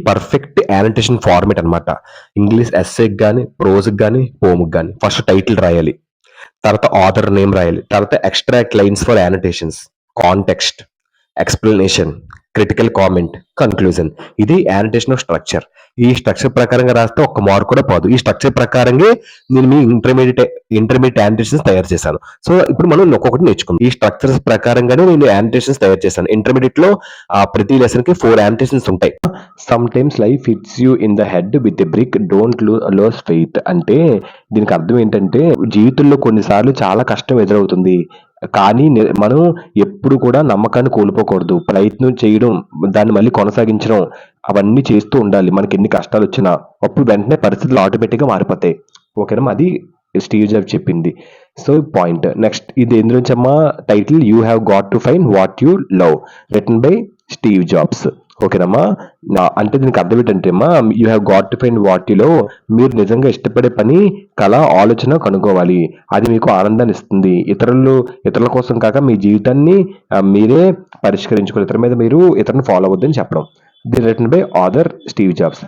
Perfect యానిటేషన్ format అనమాట. English ఎస్సేకి గాని, ప్రోజ్‌కి గాని, పోమ్‌కి గాని ఫస్ట్ టైటిల్ రాయాలి. తర్వాత ఆథర్ నేమ్ రాయాలి. తర్వాత extract lines for యానిటేషన్స్, context, explanation, critical comment, conclusion. ఇది యానిటేషన్ ఆఫ్ స్ట్రక్చర్. ఈ స్ట్రక్చర్ ప్రకారంగా రాస్తే ఒక్క మార్క్ కూడా పోదు. ఈ స్ట్రక్చర్ ప్రకారంగా నేను మీ ఇంటర్మీడియేట్ యానిటేషన్స్ తయారు చేశాను. సో ఇప్పుడు మనం ఒక్కొక్కటి నేర్చుకుందాం. ఈ స్ట్రక్చర్స్ ప్రకారంగానే నేను యానిటేషన్స్ తయారు చేశాను. ఇంటర్మీడియేట్ లో ప్రతి లెసన్ కి 4 యానిటేషన్స్ ఉంటాయి. Some times life hits you in the head with a brick, don't lose faith. అంటే దీనికి అర్థం ఏంటంటే జీవితంలో కొన్నిసార్లు చాలా కష్టం ఎదురవుతుంది. కానీ మనం ఎప్పుడు కూడా నమ్మకాన్ని కోల్పోకూడదు. ప్రయత్నం చేయడం, దాన్ని మళ్ళీ కొనసాగించడం, అవన్నీ చేస్తూ ఉండాలి. మనకి ఎన్ని కష్టాలు వచ్చినా అప్పుడు వెంటనే పరిస్థితులు ఆటోమేటిక్గా మారిపోతాయి. ఓకేనా, అది స్టీవ్ జాబ్స్ చెప్పింది. సో పాయింట్ నెక్స్ట్, ఇది ఎందులోంచమ్మా title you have got to find what you love, written by Steve Jobs. ఓకేనమ్మా, అంటే దీనికి అర్థం ఏంటంటే అమ్మా, you have got to find what you love, మీరు నిజంగా ఇష్టపడే పని, కళ, ఆలోచన కనుక్కోవాలి. అది మీకు ఆనందాన్ని ఇస్తుంది. ఇతరుల కోసం కాక మీ జీవితాన్ని మీరే పరిష్కరించుకోవాలి. ఇతరుల మీద మీరు ఇతరులను ఫాలో అవ్వద్దని చెప్పడం. The written by author Steve Jobs.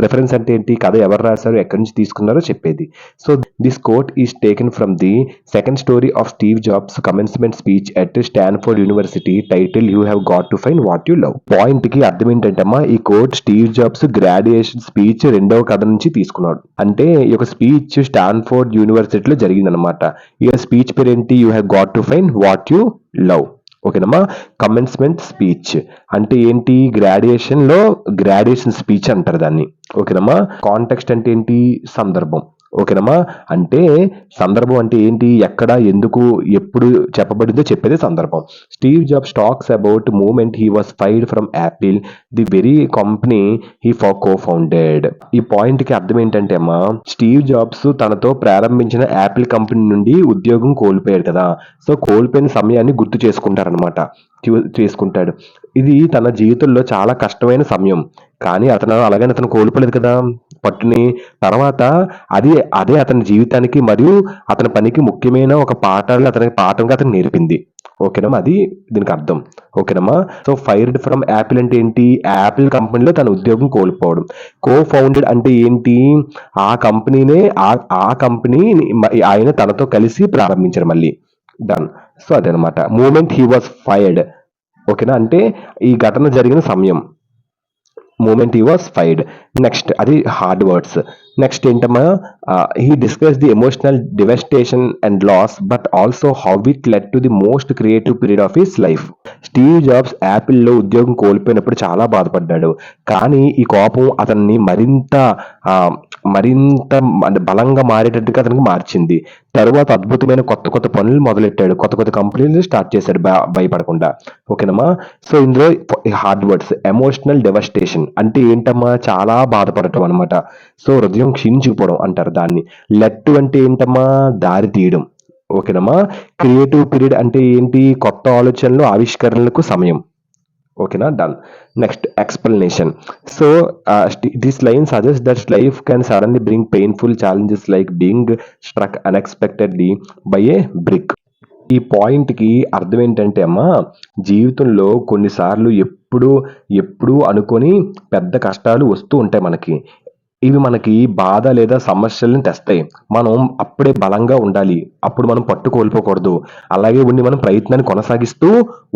Reference అంటే ఏంటి? కథ ఎవరు రాశారు, ఎక్కడి నుంచి తీసుకున్నారో చెప్పేది. So this quote is taken from the second story of Steve Jobs commencement speech at Stanford University, title you have got to find what you love. Point కి అర్థం ఏంటంటే అమ్మా, ఈ quote Steve Jobs graduation speech రెండవ కథ నుంచి తీసుకున్నాడు. అంటే ఈ యొక్క స్పీచ్ స్టాన్ఫోర్డ్ యూనివర్సిటీలో జరిగిందనమాట. ఈ స్పీచ్ పేరు ఏంటి? You have got to find what you love. ఓకేనమ్మా, కమెన్స్మెంట్ స్పీచ్ అంటే ఏంటి? గ్రాడ్యుయేషన్ స్పీచ్ అంటారు దాన్ని. ఓకేనమ్మా, కాంటెక్స్ట్ అంటే ఏంటి? సందర్భం. ఓకేనమ్మా, అంటే సందర్భం అంటే ఏంటి? ఎక్కడ, ఎందుకు, ఎప్పుడు చెప్పబడిందో చెప్పేది సందర్భం. Steve Jobs talks about moment he was fired from Apple, the very company he co-founded. ఈ పాయింట్ కి అర్థం ఏంటంటే అమ్మా, స్టీవ్ జాబ్స్ తనతో ప్రారంభించిన యాపిల్ కంపెనీ నుండి ఉద్యోగం కోల్పోయాడు కదా. సో కోల్పోయిన సమయాన్ని గుర్తు చేసుకుంటాడు. ఇది తన జీవితంలో చాలా కష్టమైన సమయం, కానీ అతను కోల్పోలేదు కదా పట్టుని. తర్వాత అదే అతని జీవితానికి మరియు అతని పనికి ముఖ్యమైన ఒక పాఠంగా అతను నేర్పింది. ఓకేనమ్మా, అది దీనికి అర్థం. ఓకేనమ్మా, సో ఫైర్డ్ ఫ్రమ్ యాపిల్ అంటే ఏంటి? యాపిల్ కంపెనీలో తన ఉద్యోగం కోల్పోవడం. కో-ఫౌండెడ్ అంటే ఏంటి? ఆ కంపెనీని ఆయన తనతో కలిసి ప్రారంభించారు మళ్ళీ. డన్. సో అదనమాట మూమెంట్ హీ వాస్ ఫైర్డ్. ఓకేనా, అంటే ఈ ఘటన జరిగిన సమయం. Moment he was fired. Next, అది హార్డ్ వర్డ్స్. నెక్స్ట్ ఏంటమ్మా, he discuss the emotional devastation and loss, but also how it led to the most creative period of his life. Steve Jobs యాపిల్లో ఉద్యోగం కోల్పోయినప్పుడు చాలా బాధపడ్డాడు, కానీ ఈ కోపం అతన్ని మరింత బలంగా మారేటట్టుగా అతనికి మార్చింది. తరువాత అద్భుతమైన కొత్త పనులు మొదలెట్టాడు, కొత్త కంపెనీలు స్టార్ట్ చేశాడు భయపడకుండా. ఓకేనమ్మా, సో ఇందులో హార్డ్ వర్డ్స్, ఎమోషనల్ డెవస్టేషన్ అంటే ఏంటమ్మా? చాలా బాధపడటం అనమాట. సో హృదయం క్షీణించుకుపోవడం అంటారు దాన్ని. లెట్ అంటే ఏంటమ్మా? దారి తీయడం. ఓకేనమ్మా, క్రియేటివ్ పీరియడ్ అంటే ఏంటి? కొత్త ఆలోచనలు, ఆవిష్కరణలకు సమయం. ఓకేనా, done. Next, explanation. So this line suggest that life can suddenly bring painful challenges like being struck unexpectedly by A brick. ఈ పాయింట్ కి అర్థం ఏంటంటే అమ్మా, జీవితంలో కొన్నిసార్లు ఎప్పుడు అనుకొని పెద్ద కష్టాలు వస్తూ ఉంటాయి మనకి. ఇవి మనకి బాధ లేదా సమస్యలను తెస్తాయి. మనం అప్పుడే బలంగా ఉండాలి. అప్పుడు మనం పట్టు కోల్పోకూడదు. అలాగే ఉండి మనం ప్రయత్నాన్ని కొనసాగిస్తూ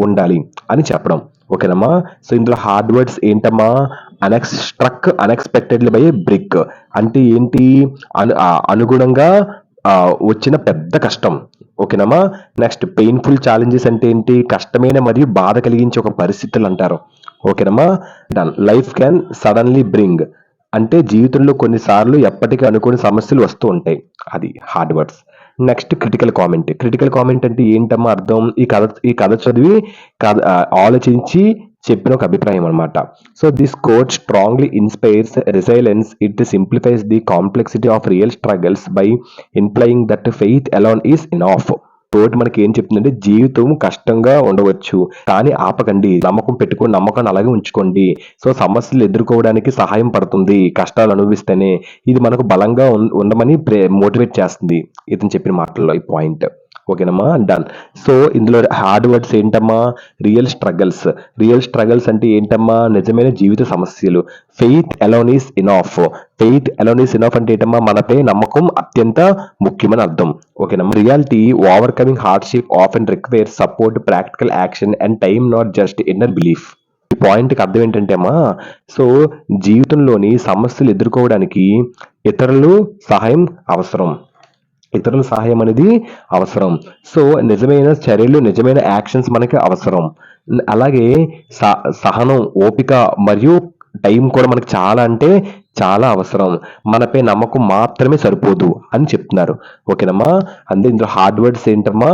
ఉండాలి అని చెప్పడం. ఓకేనమ్మా, సో ఇందులో హార్డ్ వర్డ్స్ ఏంటమ్మా? Struck unexpectedly by A brick అంటే ఏంటి? అనుగుణంగా వచ్చిన పెద్ద కష్టం. ఓకేనమ్మా, నెక్స్ట్ పెయిన్ఫుల్ ఛాలెంజెస్ అంటే ఏంటి? కష్టమైన మరియు బాధ కలిగించే ఒక పరిస్థితులు అంటారు. ఓకేనమ్మా, done. Life can suddenly bring అంటే జీవితంలో కొన్నిసార్లు ఎప్పటికీ అనుకోని సమస్యలు వస్తూ ఉంటాయి. అది hard words. Next, critical comment అంటే ఏంటమ్మా అర్థం? ఈ కథ చదివి ఆలోచించి చెప్పిన ఒక అభిప్రాయం అనమాట. So this quote strongly inspires resilience. It simplifies the complexity of real struggles by implying that faith alone is enough. Quote మనకి ఏం చెప్తుందంటే, జీవితం కష్టంగా ఉండవచ్చు, కానీ ఆపకండి, నమ్మకాన్ని అలాగే ఉంచుకోండి. సో సమస్యలు ఎదుర్కోవడానికి సహాయం పడుతుంది కష్టాలు అనుభవిస్తేనే. ఇది మనకు బలంగా ఉండమని మోటివేట్ చేస్తుంది ఇతను చెప్పిన మాటల్లో ఈ పాయింట్. ఓకేనమ్మా, డన్. సో ఇందులో హార్డ్ వర్డ్స్ ఏంటమ్మా? రియల్ స్ట్రగల్స్ అంటే ఏంటమ్మా? నిజమైన జీవిత సమస్యలు. Faith alone is enough. అంటే ఏంటమ్మా? మనపై నమ్మకం అత్యంత ముఖ్యమని అర్థం. ఓకేనమ్మా. Reality overcoming hardship often requires support, practical action and time, not just inner belief. ఈ పాయింట్కి అర్థం ఏంటంటే అమ్మా, సో జీవితంలోని సమస్యలు ఎదుర్కోవడానికి ఇతరులు సహాయం అవసరం. ఇతరుల సహాయం అనేది అవసరం. సో నిజమైన చర్యలు, నిజమైన యాక్షన్స్ మనకి అవసరం. అలాగే సహనం, ఓపిక మరియు టైం కూడా మనకి చాలా అంటే చాలా అవసరం. మనపై నమ్మకం మాత్రమే సరిపోదు అని చెప్తున్నారు. ఓకేనమ్మా. అంటే ఇందులో హార్డ్ వర్డ్స్ ఏంటమ్మా?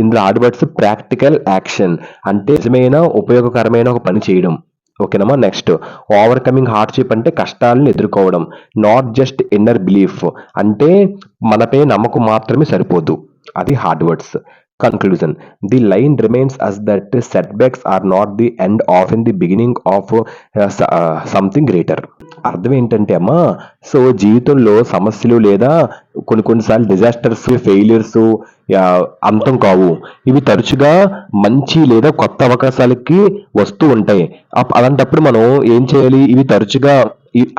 ఇందులో హార్డ్ వర్డ్స్ ప్రాక్టికల్ యాక్షన్ అంటే నిజమైన ఉపయోగకరమైన ఒక పని చేయడం. ఓకేనమ్మా. నెక్స్ట్ ఓవర్కమింగ్ హార్డ్షిప్ అంటే కష్టాలను ఎదుర్కోవడం. నాట్ జస్ట్ ఇన్నర్ బిలీఫ్ అంటే మనపై నమ్మకం మాత్రమే సరిపోదు. అది hard words. Conclusion. The line remains as that setbacks are not the end of in the beginning of something greater. అర్థం ఏంటంటే అమ్మా, సో జీవితంలో సమస్యలు లేదా కొన్నిసార్లు డిజాస్టర్స్, ఫెయిల్యూర్స్ అంతం కావు. ఇవి తరచుగా మంచి లేదా కొత్త అవకాశాలకి వస్తూ ఉంటాయి. అలాంటప్పుడు మనం ఏం చేయాలి? ఇవి తరచుగా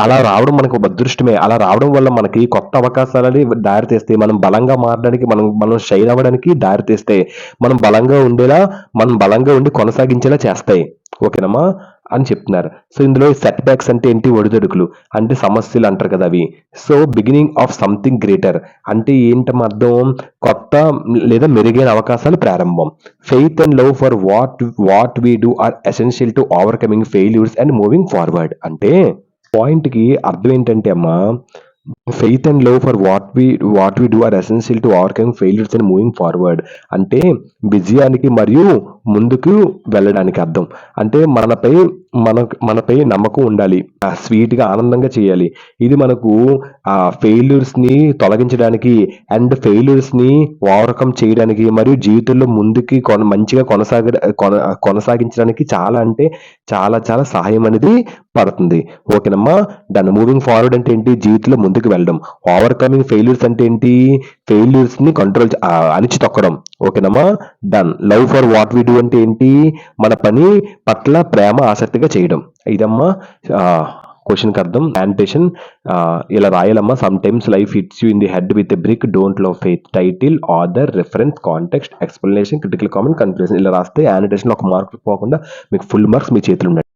అలా రావడం మనకు ఒక అదృష్టమే. అలా రావడం వల్ల మనకి కొత్త అవకాశాలని దారితీస్తాయి. మనం బలంగా మారడానికి, మనం షైన్ అవ్వడానికి దారితీస్తాయి. మనం బలంగా ఉండి కొనసాగించేలా చేస్తాయి. ఓకేనమ్మా అని చెప్తున్నారు. సో ఇందులో సెట్ బ్యాక్స్ అంటే ఏంటి? ఒడిదుడుకులు అంటే సమస్యలు అంటారు కదా అవి. So beginning of something greater అంటే ఏంటమ్మా అర్థం? కొత్త లేదా మెరుగైన అవకాశాలు ప్రారంభం. Faith and love for what we do are essential to overcoming failures and moving forward. అంటే పాయింట్కి అర్థం ఏంటంటే అమ్మా, faith and love for what we do are essential to overcome failures and moving forward అంటే విజయానికి మరియు ముందుకు వెళ్ళడానికి అర్థం. అంటే మనపై నమ్మకం ఉండాలి, స్వీట్ గా ఆనందంగా చేయాలి. ఇది మనకు ఫెయిల్యూర్స్ ని తొలగించడానికి అండ్ ఫెయిల్యూర్స్ ని ఓవర్కమ్ చేయడానికి మరియు జీవితంలో ముందుకి మంచిగా కొనసాగించడానికి చాలా అంటే చాలా చాలా సహాయం అనేది పడుతుంది. ఓకేనమ్మా. దాన్ని మూవింగ్ ఫార్వర్డ్ అంటే ఏంటి? జీవితంలో ముందుకు వెళ్ళడం. ఓవర్కమింగ్ ఫెయిల్యూర్స్ అంటే ఏంటి? ఫెయిల్యూర్స్ ని కంట్రోల్ అణిచి తొక్కడం. ఓకేనమ్మా. Done. Love for what we do అంటే ఏంటి? మన పని పట్ల ప్రేమ, ఆసక్తిగా చేయడం. ఇదమ్మా క్వశ్చన్కి అర్థం. యానిటేషన్ ఇలా రాయాలమ్మా. Sometimes life hits you in the head with a brick, don't love faith. Title, author, reference, context, explanation, critical comment, conclusion ఇలా రాస్తే యానిటేషన్ ఒక మార్క్ పోకుండా మీకు ఫుల్ మార్క్స్ మీ చేతులు ఉన్నాయి.